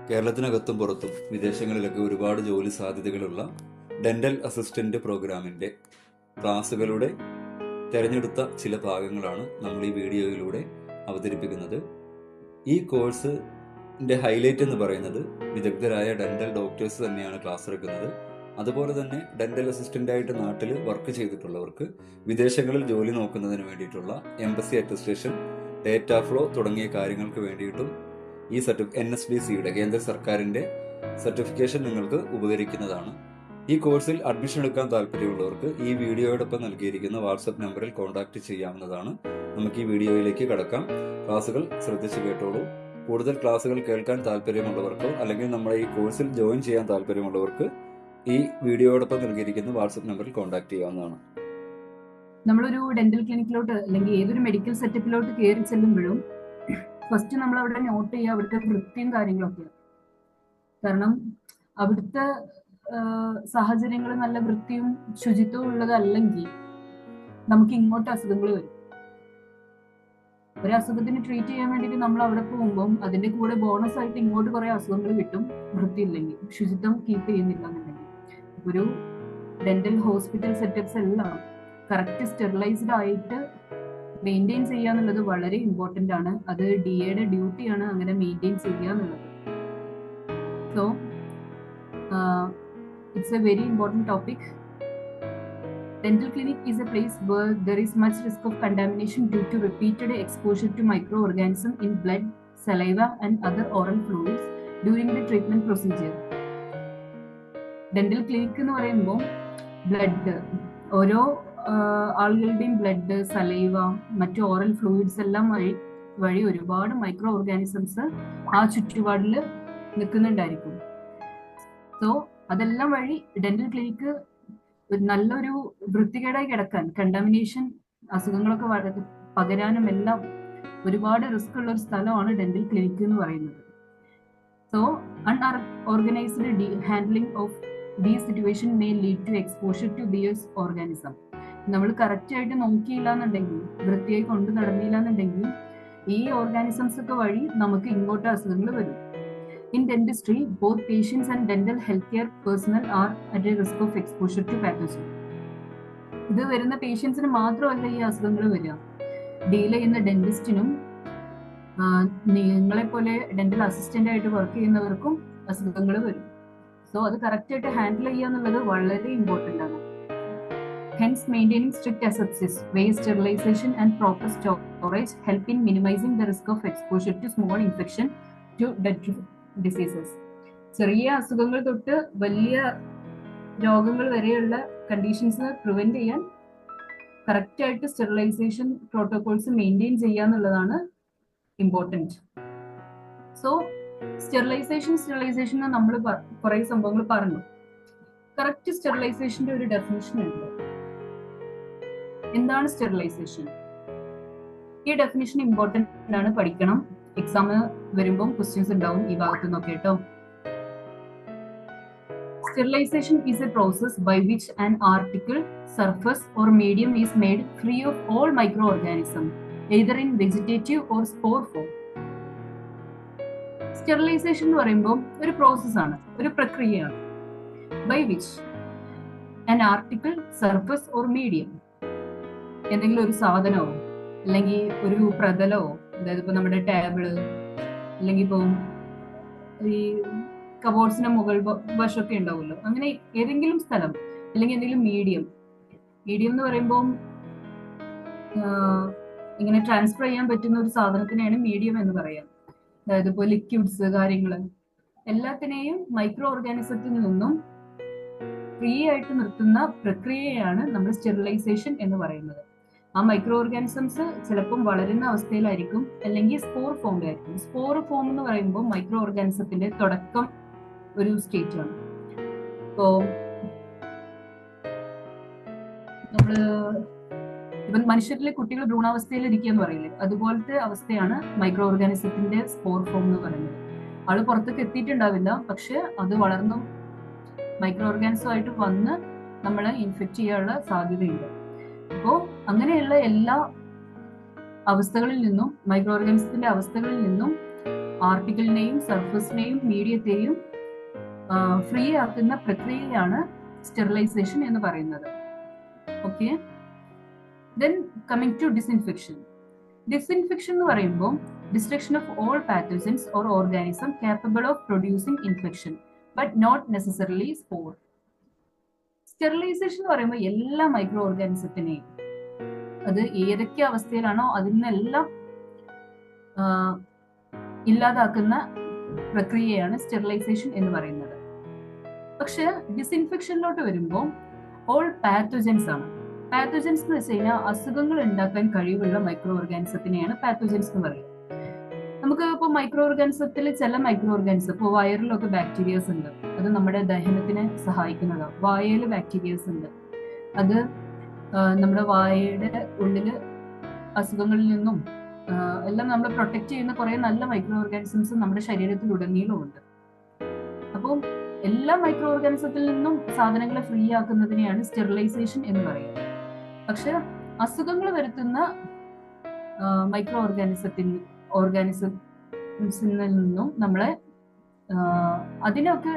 കേരളത്തിനകത്തും പുറത്തും വിദേശങ്ങളിലൊക്കെ ഒരുപാട് ജോലി സാധ്യതകളുള്ള ഡെന്റൽ അസിസ്റ്റന്റ് പ്രോഗ്രാമിന്റെ ക്ലാസ്സുകളുടെ തിരഞ്ഞെടുത്ത ചില ഭാഗങ്ങളാണ് നമ്മൾ ഈ വീഡിയോയിലൂടെ അവതരിപ്പിക്കുന്നത്. ഈ കോഴ്സിന്റെ ഹൈലൈറ്റ് എന്ന് പറയുന്നത് വിദഗ്ധരായ ഡെന്റൽ ഡോക്ടേഴ്സ് തന്നെയാണ് ക്ലാസ് എടുക്കുന്നത്. അതുപോലെ തന്നെ ഡെന്റൽ അസിസ്റ്റന്റായിട്ട് നാട്ടിൽ വർക്ക് ചെയ്തിട്ടുള്ളവർക്ക് വിദേശങ്ങളിൽ ജോലി നോക്കുന്നതിന് വേണ്ടിയിട്ടുള്ള എംബസി അറ്റസ്റ്റേഷൻ, ഡേറ്റ ഫ്ലോ തുടങ്ങിയ കാര്യങ്ങൾക്ക് വേണ്ടിയിട്ടും ഈ NSDCയുടെ കേന്ദ്ര സർക്കാരിന്റെ സർട്ടിഫിക്കേഷൻ നിങ്ങൾക്ക് ഉപകരിക്കുന്നതാണ്. ഈ കോഴ്സിൽ അഡ്മിഷൻ എടുക്കാൻ താല്പര്യമുള്ളവർക്ക് ഈ വീഡിയോയോടൊപ്പം നൽകിയിരിക്കുന്ന വാട്സപ്പ് നമ്പറിൽ കോൺടാക്ട് ചെയ്യാവുന്നതാണ്. നമുക്ക് ഈ വീഡിയോയിലേക്ക് കടക്കാം. ക്ലാസ്സുകൾ ശ്രദ്ധിച്ച് കേട്ടോളൂ. കൂടുതൽ ക്ലാസ്സുകൾ കേൾക്കാൻ താല്പര്യമുള്ളവർക്കോ അല്ലെങ്കിൽ നമ്മളെ ഈ കോഴ്സിൽ ജോയിൻ ചെയ്യാൻ താല്പര്യമുള്ളവർക്ക് ഈ വീഡിയോയോടൊപ്പം നൽകിയിരിക്കുന്ന വാട്സപ്പ് നമ്പറിൽ കോൺടാക്ട് ചെയ്യാവുന്നതാണ്. നമ്മളൊരു ഡെന്റൽ ക്ലിനിക്കിലോട്ട് അല്ലെങ്കിൽ ഏതൊരു മെഡിക്കൽ സെറ്റപ്പിലോട്ട് കയറി ചെല്ലുമ്പോഴും ഫസ്റ്റ് നമ്മൾ അവിടെ നോട്ട് ചെയ്യുക അവിടുത്തെ വൃത്തിയും കാര്യങ്ങളൊക്കെ. കാരണം അവിടുത്തെ സാഹചര്യങ്ങൾ നല്ല വൃത്തിയും ശുചിത്വവും ഉള്ളതല്ലെങ്കിൽ നമുക്ക് ഇങ്ങോട്ട് അസുഖങ്ങൾ വരും. ഒരു അസുഖത്തിന് ട്രീറ്റ് ചെയ്യാൻ വേണ്ടിയിട്ട് നമ്മൾ അവിടെ പോകുമ്പോൾ അതിന്റെ കൂടെ ബോണസ് ആയിട്ട് ഇങ്ങോട്ട് കുറെ അസുഖങ്ങൾ കിട്ടും. വൃത്തിയില്ലെങ്കിൽ, ശുചിത്വം കീപ്പ് ചെയ്യുന്നില്ല എന്നുണ്ടെങ്കിൽ. ഒരു ഡെന്റൽ ഹോസ്പിറ്റൽ സെറ്റപ്സ് എല്ലാം കറക്റ്റ് സ്റ്റെറിലൈസ്ഡ് ആയിട്ട് മെയിൻറ്റെയിൻ ചെയ്യുക എന്നുള്ളത് വളരെ ഇമ്പോർട്ടൻ്റ് ആണ്. അത് DAയുടെ ഡ്യൂട്ടിയാണ് അങ്ങനെ മെയിൻറ്റെയിൻ ചെയ്യുക എന്നുള്ളത്. So it's A very important topic. Dental clinic is a place where there is much risk of contamination due to repeated exposure to microorganisms in blood, saliva and other oral fluids during the treatment procedure. Dental clinic എന്ന് പറയുമ്പോൾ blood, ഓരോ ആളുകളുടെയും blood, saliva, മറ്റു oral fluids എല്ലാം വഴി ഒരുപാട് micro organisms ആ ചുറ്റുപാടിൽ നിൽക്കുന്നുണ്ടായിരിക്കും. സോ അതെല്ലാം വഴി ഡെന്റൽ ക്ലിനിക്ക് നല്ലൊരു വൃത്തികേടായി കിടക്കാൻ, കണ്ടാമിനേഷൻ, അസുഖങ്ങളൊക്കെ പകരാനും എല്ലാം ഒരുപാട് റിസ്ക് ഉള്ള ഒരു സ്ഥലമാണ് ഡെന്റൽ ക്ലിനിക്ക് എന്ന് പറയുന്നത്. So unorganised handling of these situation may lead to exposure to these organism. നമ്മൾ കറക്റ്റ് ആയിട്ട് നോക്കിയില്ല എന്നുണ്ടെങ്കിൽ, വൃത്തിയായി കൊണ്ടു നടന്നില്ല എന്നുണ്ടെങ്കിൽ ഈ ഓർഗാനിസംസ് ഒക്കെ വഴി നമുക്ക് ഇങ്ങോട്ട് അസുഖങ്ങൾ വരും. In dentistry, both patients and dental healthcare personnel are at a risk of exposure to pathogen. ഇത് വരുന്ന പേഷ്യൻസിന് മാത്രമല്ല ഈ അസുഖങ്ങൾ വരിക, ഡീൽ ചെയ്യുന്ന ഡെന്റിസ്റ്റിനും നിങ്ങളെ പോലെ ഡെന്റൽ അസിസ്റ്റന്റ് ആയിട്ട് വർക്ക് ചെയ്യുന്നവർക്കും അസുഖങ്ങൾ വരും. സോ അത് കറക്റ്റ് ആയിട്ട് ഹാൻഡിൽ ചെയ്യുക എന്നുള്ളത് വളരെ ഇമ്പോർട്ടൻ്റ് ആണ്. Hence, maintaining strict asepsis, waste sterilization and proper storage help in minimizing the risk of exposure to small infection to dental diseases. ചെറിയ അസുഖങ്ങൾ തൊട്ട് വലിയ രോഗങ്ങൾ വരെയുള്ള കണ്ടീഷൻസ് പ്രിവെന്റ് ചെയ്യാൻ കറക്റ്റ് ആയിട്ട് സ്റ്റെറിലൈസേഷൻ പ്രോട്ടോകോൾസ് മെയിൻറ്റെയിൻ ചെയ്യുക എന്നുള്ളതാണ് ഇമ്പോർട്ടൻറ്റ്. സോ സ്റ്റെറിലൈസേഷൻ നമ്മൾ കുറേ സംഭവങ്ങൾ പറഞ്ഞു. കറക്റ്റ് സ്റ്റെറിലൈസേഷന്റെ ഒരു ഡെഫിനിഷൻ ഉണ്ട്. എന്താണ് സ്റ്റെറിലൈസേഷൻ? ഈ ഡെഫിനിഷൻ ഇമ്പോർട്ടൻ്റ് ആണ്, പഠിക്കണം. എക്സാം വരുമ്പോൾ ക്വസ്റ്റ്യൻസ് ഉണ്ടാവും ഈ ഭാഗത്തു നിന്നൊക്കെ കേട്ടോ. Sterilization is a process by which an article, surface or medium is made free of all microorganisms, either in vegetative or spore form. Sterilization എന്ന് പറയുമ്പോൾ ഒരു പ്രോസസ്സാണ്, ഒരു പ്രക്രിയയാണ്. By which an article, surface or medium, എന്തെങ്കിലും ഒരു സാധനമോ അല്ലെങ്കിൽ ഒരു പ്രതലമോ, അതായത് ഇപ്പൊ നമ്മുടെ ടേബിള് അല്ലെങ്കിൽ ഇപ്പം ഈ കബോർഡ്സിന്റെ മുകൾ വശമൊക്കെ ഉണ്ടാവുമല്ലോ, അങ്ങനെ ഏതെങ്കിലും സ്ഥലം അല്ലെങ്കിൽ എന്തെങ്കിലും മീഡിയം എന്ന് പറയുമ്പോൾ ഇങ്ങനെ ട്രാൻസ്ഫർ ചെയ്യാൻ പറ്റുന്ന ഒരു സാധനത്തിനെയാണ് മീഡിയം എന്ന് പറയാം. അതായത് ഇപ്പോൾ ലിക്വിഡ്സ്, കാര്യങ്ങള് എല്ലാത്തിനെയും മൈക്രോ ഓർഗാനിസത്തിൽ നിന്നും ഫ്രീ ആയിട്ട് നിർത്തുന്ന പ്രക്രിയയാണ് നമ്മൾ സ്റ്റെറിലൈസേഷൻ എന്ന് പറയുന്നത്. ആ മൈക്രോ ഓർഗാനിസംസ് ചിലപ്പം വളരുന്ന അവസ്ഥയിലായിരിക്കും, അല്ലെങ്കിൽ സ്പോർ ഫോമിലായിരിക്കും. സ്പോർ ഫോം എന്ന് പറയുമ്പോൾ മൈക്രോ ഓർഗാനിസത്തിന്റെ തുടക്കം ഒരു സ്റ്റേറ്റ് ആണ്. ഇപ്പോ നമ്മള് ഇപ്പം മനുഷ്യരിലെ കുട്ടികൾ ഭ്രൂണാവസ്ഥയിൽ ഇരിക്കുക എന്ന് പറയില്ലേ, അതുപോലത്തെ അവസ്ഥയാണ് മൈക്രോ ഓർഗാനിസത്തിന്റെ സ്പോർ ഫോം എന്ന് പറയുന്നത്. ആള് പുറത്തേക്ക് എത്തിയിട്ടുണ്ടാവില്ല, പക്ഷെ അത് വളർന്നും മൈക്രോ ഓർഗാനിസമായിട്ട് വന്ന് നമ്മളെ ഇൻഫെക്ട് ചെയ്യാനുള്ള സാധ്യതയുണ്ട്. അപ്പോൾ അങ്ങനെയുള്ള എല്ലാ അവസ്ഥകളിൽ നിന്നും, മൈക്രോ ഓർഗാനിസത്തിന്റെ അവസ്ഥകളിൽ നിന്നും ആർട്ടിക്കിളിനെയും സർഫസിനെയും മീഡിയത്തെയും ഫ്രീ ആക്കുന്ന പ്രക്രിയയാണ് സ്റ്റെറിലൈസേഷൻ എന്ന് പറയുന്നത്. Okay, then coming to disinfection. Disinfection എന്ന് പറയുമ്പോൾ destruction of all pathogens or organism capable of producing infection but not necessarily spore. Sterilisation എന്ന് പറയുമ്പോൾ എല്ലാ മൈക്രോ ഓർഗാനിസത്തിനെയും അത് ഏതൊക്കെ അവസ്ഥയിലാണോ അതിനെല്ലാം ഇല്ലാതാക്കുന്ന പ്രക്രിയയാണ് സ്റ്റെറിലൈസേഷൻ എന്ന് പറയുന്നത്. പക്ഷെ ഡിസിൻഫെക്ഷനിലോട്ട് വരുമ്പോൾ ഓൾ പാത്തോജൻസ് ആണ്. പാത്തോജൻസ് എന്ന് വെച്ച് കഴിഞ്ഞാൽ അസുഖങ്ങൾ ഉണ്ടാക്കാൻ കഴിവുള്ള മൈക്രോ ഓർഗാനിസത്തിനെയാണ് പാത്തോജൻസ് എന്ന് പറയുന്നത്. നമുക്ക് ഇപ്പോൾ മൈക്രോ ഓർഗാനിസത്തിൽ ചില മൈക്രോ ഓർഗാനിസം, ഇപ്പോൾ വയറിലൊക്കെ ബാക്ടീരിയസ് ഉണ്ട്, അത് നമ്മുടെ ദഹനത്തിനെ സഹായിക്കുന്നതാണ്. വായയിൽ ബാക്ടീരിയസ് ഉണ്ട്, അത് നമ്മുടെ വായയുടെ ഉള്ളിൽ അസുഖങ്ങളിൽ നിന്നും എല്ലാം നമ്മൾ പ്രൊട്ടക്ട് ചെയ്യുന്ന കുറെ നല്ല മൈക്രോ ഓർഗാനിസംസ് നമ്മുടെ ശരീരത്തിൽ ഉടനീളമുണ്ട്. അപ്പോൾ എല്ലാ മൈക്രോ ഓർഗാനിസത്തിൽ നിന്നും സാധനങ്ങളെ ഫ്രീ ആക്കുന്നതിനെയാണ് സ്റ്റെറിലൈസേഷൻ എന്ന് പറയുന്നത്. പക്ഷെ അസുഖങ്ങൾ വരുത്തുന്ന മൈക്രോ ഓർഗാനിസത്തിൽ നിന്നും നമ്മളെ അതിനൊക്കെ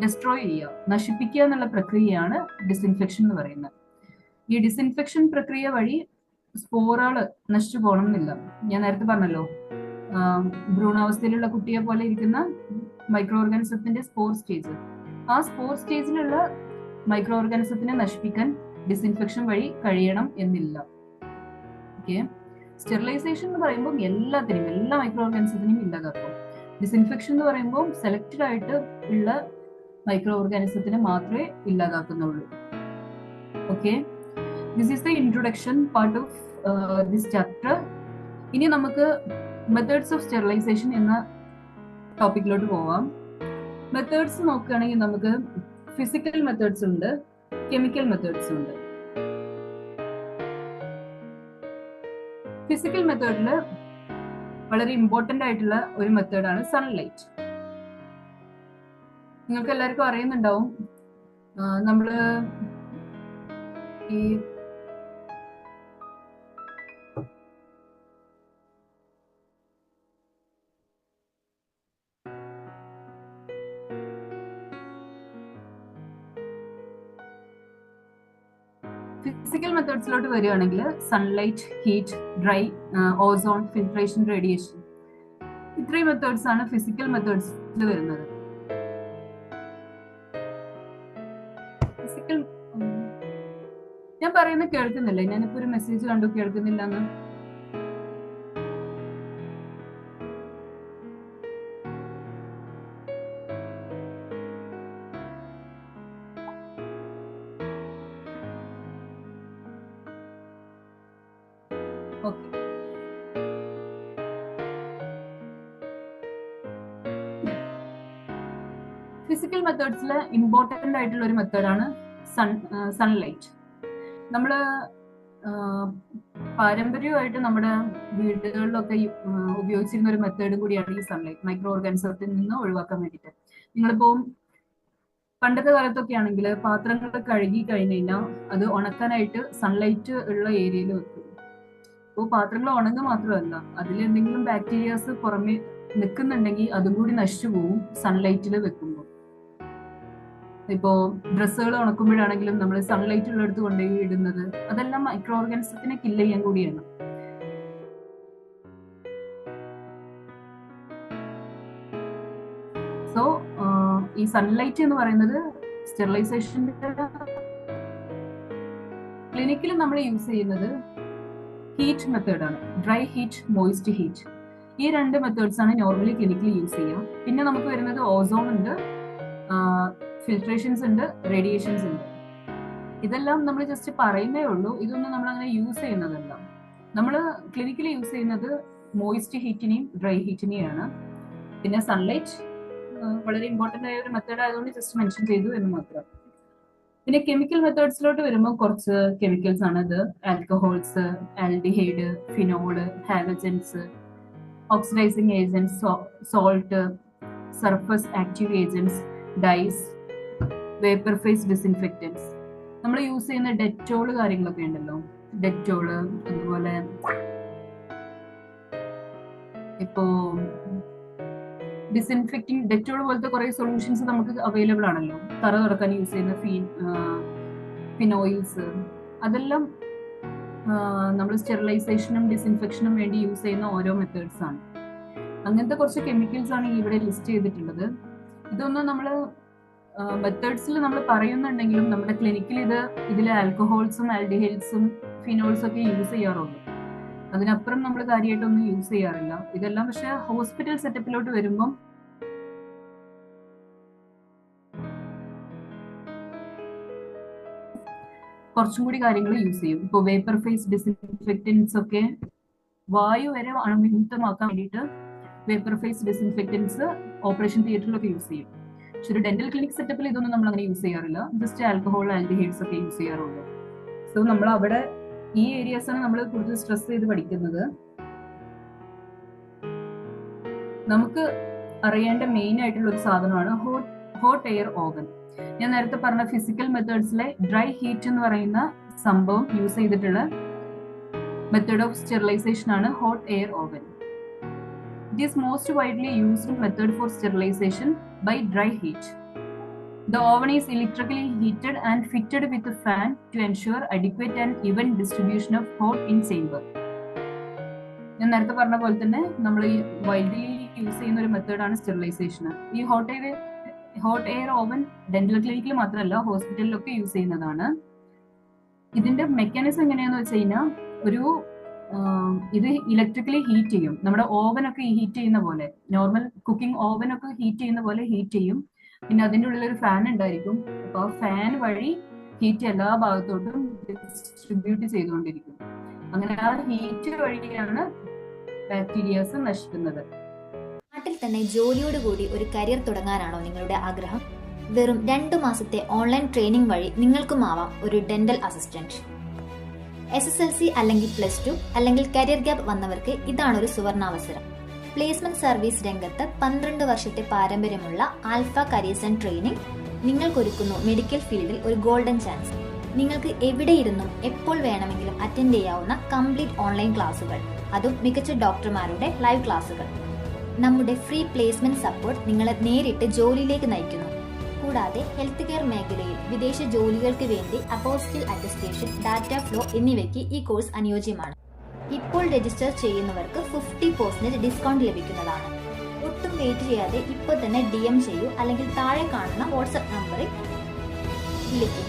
ഡിസ്ട്രോയ് ചെയ്യുക, നശിപ്പിക്കുക എന്നുള്ള പ്രക്രിയയാണ് ഡിസിൻഫെക്ഷൻ എന്ന് പറയുന്നത്. ഈ ഡിസിൻഫെക്ഷൻ പ്രക്രിയ വഴി സ്പോറുകൾ നശിച്ചു പോകണം എന്നില്ല. ഞാൻ നേരത്തെ പറഞ്ഞല്ലോ, ഭ്രൂണാവസ്ഥയിലുള്ള കുട്ടിയെ പോലെ ഇരിക്കുന്ന മൈക്രോ ഓർഗാനിസത്തിന്റെ സ്പോർ സ്റ്റേജ്, ആ സ്പോർ സ്റ്റേജിലുള്ള മൈക്രോ ഓർഗാനിസത്തിനെ നശിപ്പിക്കാൻ ഡിസിൻഫെക്ഷൻ വഴി കഴിയണം എന്നില്ല. ഓക്കെ, സ്റ്റെറിലൈസേഷൻ എന്ന് പറയുമ്പോൾ എല്ലാത്തിനെയും, എല്ലാ മൈക്രോ ഓർഗാനിസത്തിനെയും ഇല്ലാതാക്കും. ഡിസിൻഫെക്ഷൻ എന്ന് പറയുമ്പോൾ സെലക്റ്റഡ് ആയിട്ട് ഉള്ള മൈക്രോ ഓർഗാനിസത്തിനെ മാത്രമേ ഇല്ലാതാക്കുന്നുള്ളൂ. Okay, this is the introduction part of this chapter. ഇനി നമുക്ക് മെത്തേഡ്സ് ഓഫ് സ്റ്റെറിലൈസേഷൻ എന്ന ടോപ്പിക്കിലോട്ട് പോവാം. മെത്തേഡ്സ് നോക്കുകയാണെങ്കിൽ നമുക്ക് ഫിസിക്കൽ മെത്തേഡ്സ് ഉണ്ട്, കെമിക്കൽ മെത്തേഡ്സ് ഉണ്ട്. ഫിസിക്കൽ മെത്തേഡിൽ വളരെ ഇമ്പോർട്ടന്റ് ആയിട്ടുള്ള ഒരു മെത്തേഡാണ് സൺലൈറ്റ്. നിങ്ങൾക്ക് എല്ലാവർക്കും അറിയുന്നുണ്ടാവും, നമ്മള് ഈ ഫിസിക്കൽ മെത്തേഡ്സിലോട്ട് വരികയാണെങ്കിൽ sunlight, heat, dry, ozone, filtration, radiation, ഇത്രയും മെത്തേഡ്സ് ആണ് ഫിസിക്കൽ മെത്തേഡ്സിൽ വരുന്നത്. ഫിസിക്കൽ ഞാൻ പറയുന്നത് കേൾക്കുന്നില്ലേ? ഞാനിപ്പോ ഒരു മെസ്സേജ് കണ്ടു കേൾക്കുന്നില്ല എന്ന്. ഫിസിക്കൽ മെത്തേഡ്സിൽ ഇമ്പോർട്ടന്റ് ആയിട്ടുള്ള ഒരു മെത്തേഡാണ് സൺലൈറ്റ്. നമ്മള് പാരമ്പര്യമായിട്ട് നമ്മുടെ വീടുകളിലൊക്കെ ഉപയോഗിച്ചിരുന്ന ഒരു മെത്തേഡ് കൂടിയാണ് ഈ സൺലൈറ്റ്, മൈക്രോ ഓർഗാനിസത്തിൽ നിന്ന് ഒഴിവാക്കാൻ വേണ്ടിയിട്ട്. നിങ്ങളിപ്പോ പണ്ടത്തെ കാലത്തൊക്കെ ആണെങ്കിൽ പാത്രങ്ങൾ കഴുകി കഴിഞ്ഞ് കഴിഞ്ഞാൽ അത് ഉണക്കാനായിട്ട് സൺലൈറ്റ് ഉള്ള ഏരിയയിൽ വെക്കും. അപ്പോൾ പാത്രങ്ങൾ ഉണങ്ങുക മാത്രമല്ല, അതിൽ എന്തെങ്കിലും ബാക്ടീരിയാസ് പുറമെ നിൽക്കുന്നുണ്ടെങ്കിൽ അതും കൂടി നശിച്ചു പോകും സൺലൈറ്റിൽ വെക്കുമ്പോൾ. ഇപ്പോ ഡ്രസ്സുകൾ ഉണക്കുമ്പോഴാണെങ്കിലും നമ്മൾ സൺലൈറ്റ് ഉള്ളിടത്ത് കൊണ്ടുപോയി ഇടുന്നത്, അതെല്ലാം മൈക്രോ ഓർഗാനിസത്തിനെ കില്ല് ചെയ്യാൻ കൂടിയാണ്. സോ ഈ സൺലൈറ്റ് എന്ന് പറയുന്നത് സ്റ്റെറിലൈസേഷന്റെ ക്ലിനിക്കിൽ നമ്മൾ യൂസ് ചെയ്യുന്നത് ഹീറ്റ് മെത്തേഡാണ്. ഡ്രൈ ഹീറ്റ്, മോയിസ്റ്റ് ഹീറ്റ്, ഈ രണ്ട് മെത്തേഡ്സ് ആണ് നോർമലി ക്ലിനിക്കിൽ യൂസ് ചെയ്യുക. പിന്നെ നമുക്ക് വരുന്നത് ഓസോൺ ഉണ്ട്, ഫിൽട്രേഷൻസ് ഉണ്ട്, റേഡിയേഷൻസ് ഉണ്ട്. ഇതെല്ലാം നമ്മൾ ജസ്റ്റ് പറയുന്നേ ഉള്ളൂ, ഇതൊന്നും നമ്മൾ അങ്ങനെ യൂസ് ചെയ്യുന്നതല്ല. നമ്മൾ ക്ലിനിക്കിൽ യൂസ് ചെയ്യുന്നത് മോയിസ്റ്റ് ഹീറ്റിനെയും ഡ്രൈ ഹീറ്റിനെയാണ്. പിന്നെ സൺലൈറ്റ് വളരെ ഇമ്പോർട്ടന്റ് ആയ ഒരു മെത്തേഡ് ആയതുകൊണ്ട് ജസ്റ്റ് മെൻഷൻ ചെയ്തു എന്ന് മാത്രം. പിന്നെ കെമിക്കൽ മെത്തേഡ്സിലോട്ട് വരുമ്പോൾ കുറച്ച് കെമിക്കൽസ് ആണ്. ഇത് alcohols, aldehyde, phenol, halogens, oxidising agents, salt, surface active agents, dyes, vapour phase disinfectants. നമ്മൾ യൂസ് ചെയ്യുന്ന ഡെറ്റോള് കാര്യങ്ങളൊക്കെ ഉണ്ടല്ലോ, ഡെറ്റോള്, അതുപോലെ ഇപ്പോ ഡിസിൻഫെക്റ്റിംഗ് ഡെറ്റോൾ പോലത്തെ കുറെ സൊല്യൂഷൻസ് നമുക്ക് അവൈലബിൾ ആണല്ലോ. തറ തുടക്കാൻ യൂസ് ചെയ്യുന്ന ഫിനോയിൽസ്, അതെല്ലാം നമ്മൾ സ്റ്റെറിലൈസേഷനും ഡിസിൻഫെക്ഷനും വേണ്ടി യൂസ് ചെയ്യുന്ന ഓരോ മെത്തേഡ്സ് ആണ്. അങ്ങനത്തെ കുറച്ച് കെമിക്കൽസ് ആണ് ഇവിടെ ലിസ്റ്റ് ചെയ്തിട്ടുള്ളത്. ഇതൊന്നും നമ്മൾ മെത്തേഡ്സിൽ നമ്മൾ പറയുന്നുണ്ടെങ്കിലും നമ്മുടെ ക്ലിനിക്കിൽ ഇതിൽ ആൽക്കഹോൾസും ആൽഡിഹൈഡ്സും ഫിനോൾസും ഒക്കെ യൂസ് ചെയ്യാറുള്ളൂ. അതിനപ്പുറം നമ്മൾ കാര്യമായിട്ടൊന്നും യൂസ് ചെയ്യാറില്ല. ഇതെല്ലാം പക്ഷെ ഹോസ്പിറ്റൽ സെറ്റപ്പിലോട്ട് വരുമ്പം കുറച്ചും കൂടി കാര്യങ്ങൾ യൂസ് ചെയ്യും. ഇപ്പോൾ വേപ്പർ ഫേസ് ഡിസിൻഫെക്റ്റൻസ് ഒക്കെ വായു വരെ അണുവിമുക്തമാക്കാൻ വേണ്ടിയിട്ട് വേപ്പർ ഫേസ് ഡിസിൻഫെക്റ്റൻസ് ഓപ്പറേഷൻ തിയേറ്ററിലൊക്കെ യൂസ് ചെയ്യും. പക്ഷെ ഒരു ഡെന്റൽ ക്ലിനിക് സെറ്റപ്പിൽ ഇതൊന്നും നമ്മൾ അങ്ങനെ യൂസ് ചെയ്യാറില്ല. ജസ്റ്റ് ആൽക്കഹോൾ ആൽഡിഹൈഡ്സ് ഒക്കെ യൂസ് ചെയ്യാറുള്ളൂ. സോ നമ്മൾ അവിടെ ഈ ഏരിയാസ് ആണ് നമ്മൾ കൂടുതൽ സ്ട്രെസ് ചെയ്ത് പഠിക്കുന്നത്. നമുക്ക് അറിയേണ്ട മെയിൻ ആയിട്ടുള്ള ഒരു സാധനമാണ് ഹോട്ട് എയർ ഓവൻ. ഞാൻ നേരത്തെ പറഞ്ഞ ഫിസിക്കൽ മെത്തേഡ്സിലെ ഡ്രൈ ഹീറ്റ് എന്ന് പറയുന്ന സംഭവം യൂസ് ചെയ്തിട്ടുള്ള മെത്തേഡ് ഓഫ് സ്റ്റെറിലൈസേഷൻ ആണ് hot air oven. It is most widely used method for sterilization by dry heat. The oven is electrically heated and fitted with a fan to ensure adequate and even distribution of hot in chamber. ഞാൻ നേരത്തെ പറഞ്ഞ പോലെ തന്നെ നമ്മൾ ഈ widely use ചെയ്യുന്ന ഒരു മെത്തേഡാണ് സ്റ്റെറിലൈസേഷൻ. ഈ ഹോട്ട് എയർ ഓവൻ ഡെന്റൽ ക്ലിനിക്കിൽ മാത്രമല്ല ഹോസ്പിറ്റലിലൊക്കെ യൂസ് ചെയ്യുന്നതാണ്. ഇതിന്റെ മെക്കാനിസം എങ്ങനെയാന്ന് വെച്ച് കഴിഞ്ഞാൽ ഇത് ഇലക്ട്രിക്കലി ഹീറ്റ് ചെയ്യും. നമ്മുടെ ഓവനൊക്കെ ഹീറ്റ് ചെയ്യുന്ന പോലെ, നോർമൽ കുക്കിംഗ് ഓവനൊക്കെ ഹീറ്റ് ചെയ്യുന്ന പോലെ ഹീറ്റ് ചെയ്യും. പിന്നെ അതിൻ്റെ ഉള്ളിൽ ഒരു ഫാൻ ഉണ്ടായിരിക്കും. അപ്പോൾ ആ ഫാൻ വഴി ഹീറ്റ് എല്ലാ ഭാഗത്തോട്ടും ഡിസ്ട്രിബ്യൂട്ട് ചെയ്തുകൊണ്ടിരിക്കും. അങ്ങനെ ആ ഹീറ്റ് വഴിയാണ് ബാക്ടീരിയാസ് നശിക്കുന്നത്. നാട്ടിൽ തന്നെ ജോലിയോടുകൂടി ഒരു കരിയർ തുടങ്ങാനാണോ നിങ്ങളുടെ ആഗ്രഹം? വെറും 2 മാസത്തെ ഓൺലൈൻ ട്രെയിനിങ് വഴി നിങ്ങൾക്കുമാവാം ഒരു ഡെന്റൽ അസിസ്റ്റന്റ്. SSLC അല്ലെങ്കിൽ +2 അല്ലെങ്കിൽ കരിയർ ഗ്യാപ്പ് വന്നവർക്ക് ഇതാണൊരു സുവർണാവസരം. പ്ലേസ്മെന്റ് സർവീസ് രംഗത്ത് 12 വർഷത്തെ പാരമ്പര്യമുള്ള ആൽഫ കരിയേഴ്സ് ആൻഡ് ട്രെയിനിങ് നിങ്ങൾക്കൊരുക്കുന്നു മെഡിക്കൽ ഫീൽഡിൽ ഒരു ഗോൾഡൻ ചാൻസ്. നിങ്ങൾക്ക് എവിടെയിരുന്നും എപ്പോൾ വേണമെങ്കിലും അറ്റൻഡ് ചെയ്യാവുന്ന കംപ്ലീറ്റ് ഓൺലൈൻ ക്ലാസുകൾ, അതും മികച്ച ഡോക്ടർമാരുടെ ലൈവ് ക്ലാസുകൾ. നമ്മുടെ ഫ്രീ പ്ലേസ്മെന്റ് സപ്പോർട്ട് നിങ്ങളെ നേരിട്ട് ജോലിയിലേക്ക് നയിക്കുന്നു. കൂടാതെ ഹെൽത്ത് കെയർ മേഖലയിൽ വിദേശ ജോലികൾക്ക് വേണ്ടി അപ്പോസ്റ്റിൽ അറ്റസ്റ്റേഷൻ, ഡാറ്റ ഫ്ലോ എന്നിവയ്ക്ക് ഈ കോഴ്സ് അനുയോജ്യമാണ്. ഇപ്പോൾ രജിസ്റ്റർ ചെയ്യുന്നവർക്ക് 50% ഡിസ്കൗണ്ട് ലഭിക്കുന്നതാണ്. ഒട്ടും വെയിറ്റ് ചെയ്യാതെ ഇപ്പോൾ തന്നെ DM ചെയ്യൂ, അല്ലെങ്കിൽ താഴെ കാണുന്ന വാട്സ്ആപ്പ് നമ്പറിൽ വിളിക്കും.